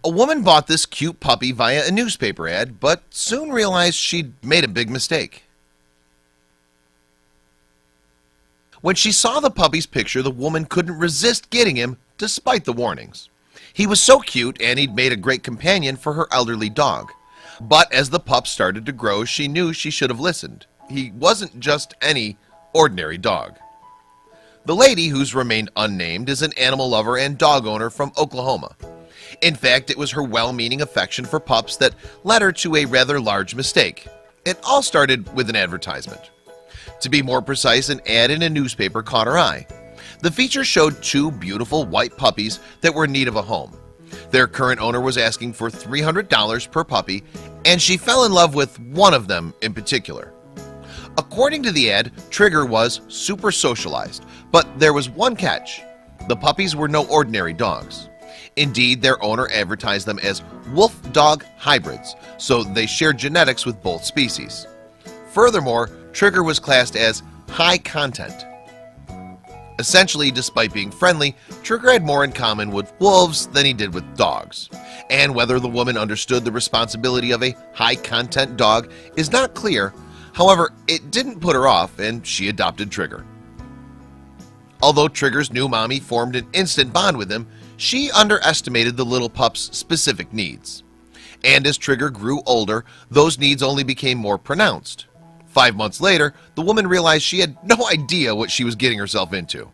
A woman bought this cute puppy via a newspaper ad, but soon realized she'd made a big mistake. When she saw the puppy's picture, the woman couldn't resist getting him despite the warnings. He was so cute and he'd made a great companion for her elderly dog. But as the pup started to grow, she knew she should have listened. He wasn't just any ordinary dog. The lady, who's remained unnamed, is an animal lover and dog owner from Oklahoma. In fact, it was her well-meaning affection for pups that led her to a rather large mistake. It all started with an advertisement. To be more precise, an ad in a newspaper caught her eye. The feature showed two beautiful white puppies that were in need of a home. Their current owner was asking for $300 per puppy, and she fell in love with one of them in particular. According to the ad, Trigger was super socialized, but there was one catch. The puppies were no ordinary dogs. Indeed, their owner advertised them as wolf-dog hybrids, so they shared genetics with both species. Furthermore, Trigger was classed as high content. Essentially, despite being friendly, Trigger had more in common with wolves than he did with dogs. And whether the woman understood the responsibility of a high-content dog is not clear. However, it didn't put her off, and she adopted Trigger. Although Trigger's new mommy formed an instant bond with him, she underestimated the little pup's specific needs. And as Trigger grew older, those needs only became more pronounced. 5 months later, the woman realized she had no idea what she was getting herself into.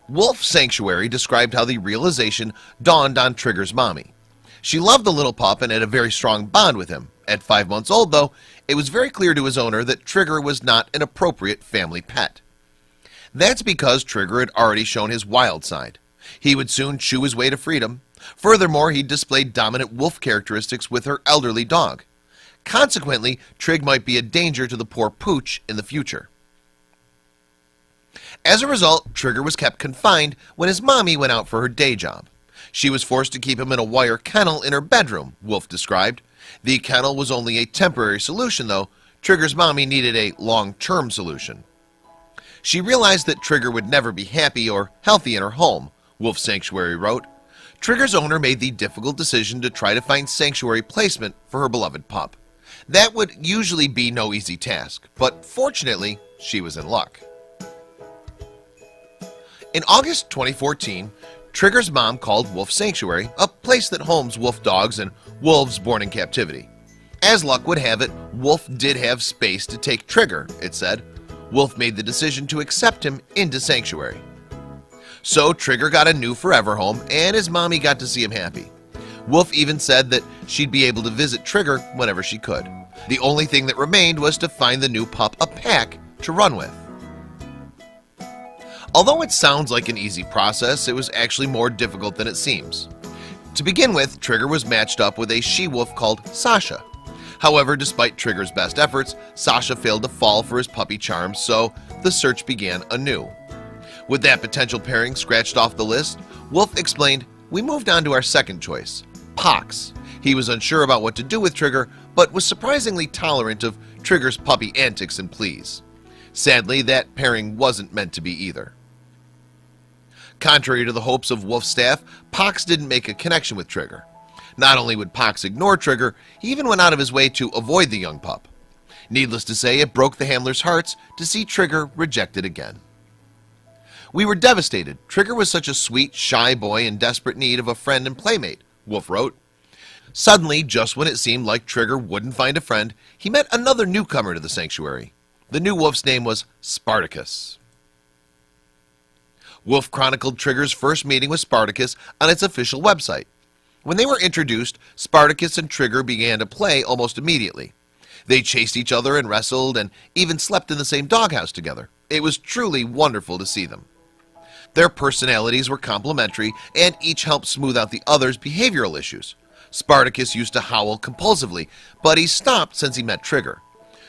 Wolf Sanctuary described how the realization dawned on Trigger's mommy. She loved the little pup and had a very strong bond with him. At 5 months old, though, it was very clear to his owner that Trigger was not an appropriate family pet. That's because Trigger had already shown his wild side. He would soon chew his way to freedom. Furthermore, he displayed dominant wolf characteristics with her elderly dog. Consequently, Trig might be a danger to the poor pooch in the future. As a result, Trigger was kept confined when his mommy went out for her day job. She was forced to keep him in a wire kennel in her bedroom, Wolf described. The kennel was only a temporary solution, though. Trigger's mommy needed a long-term solution. She realized that Trigger would never be happy or healthy in her home, Wolf Sanctuary wrote. Trigger's owner made the difficult decision to try to find sanctuary placement for her beloved pup. That would usually be no easy task, but fortunately, she was in luck. In August 2014, Trigger's mom called Wolf Sanctuary, a place that homes wolf dogs and wolves born in captivity. As luck would have it, Wolf did have space to take Trigger, it said. Wolf made the decision to accept him into Sanctuary. So Trigger got a new forever home, and his mommy got to see him happy. Wolf even said that she'd be able to visit Trigger whenever she could. The only thing that remained was to find the new pup a pack to run with. Although it sounds like an easy process, it was actually more difficult than it seems. To begin with, Trigger was matched up with a she-wolf called Sasha. However, despite Trigger's best efforts, Sasha failed to fall for his puppy charms, so the search began anew. With that potential pairing scratched off the list, Wolf explained, "We moved on to our second choice, Pox." He was unsure about what to do with Trigger, but was surprisingly tolerant of Trigger's puppy antics and pleas. Sadly, that pairing wasn't meant to be either. Contrary to the hopes of Wolf's staff, Pox didn't make a connection with Trigger. Not only would Pox ignore Trigger, he even went out of his way to avoid the young pup. Needless to say, it broke the handlers' hearts to see Trigger rejected again. "We were devastated. Trigger was such a sweet, shy boy in desperate need of a friend and playmate," Wolf wrote. Suddenly, just when it seemed like Trigger wouldn't find a friend, he met another newcomer to the sanctuary. The new wolf's name was Spartacus. Wolf chronicled Trigger's first meeting with Spartacus on its official website. When they were introduced, Spartacus and Trigger began to play almost immediately. They chased each other and wrestled and even slept in the same doghouse together. It was truly wonderful to see them. Their personalities were complementary and each helped smooth out the other's behavioral issues. Spartacus used to howl compulsively, but he stopped since he met Trigger.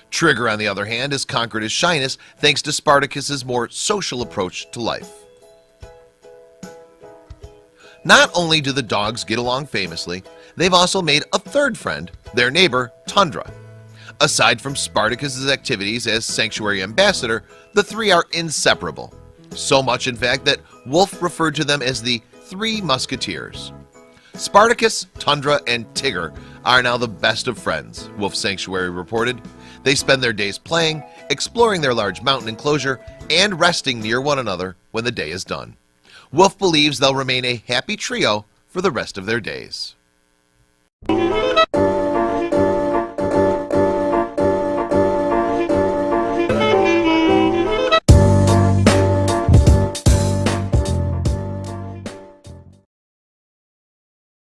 Trigger, on the other hand, has conquered his shyness thanks to Spartacus's more social approach to life. Not only do the dogs get along famously, they've also made a third friend, their neighbor, Tundra. Aside from Spartacus's activities as Sanctuary Ambassador, the three are inseparable. So much, in fact, that Wolf referred to them as the three musketeers. Spartacus, Tundra, and Tigger are now the best of friends, Wolf Sanctuary reported. They spend their days playing, exploring their large mountain enclosure, and resting near one another when the day is done. Wolf believes they'll remain a happy trio for the rest of their days.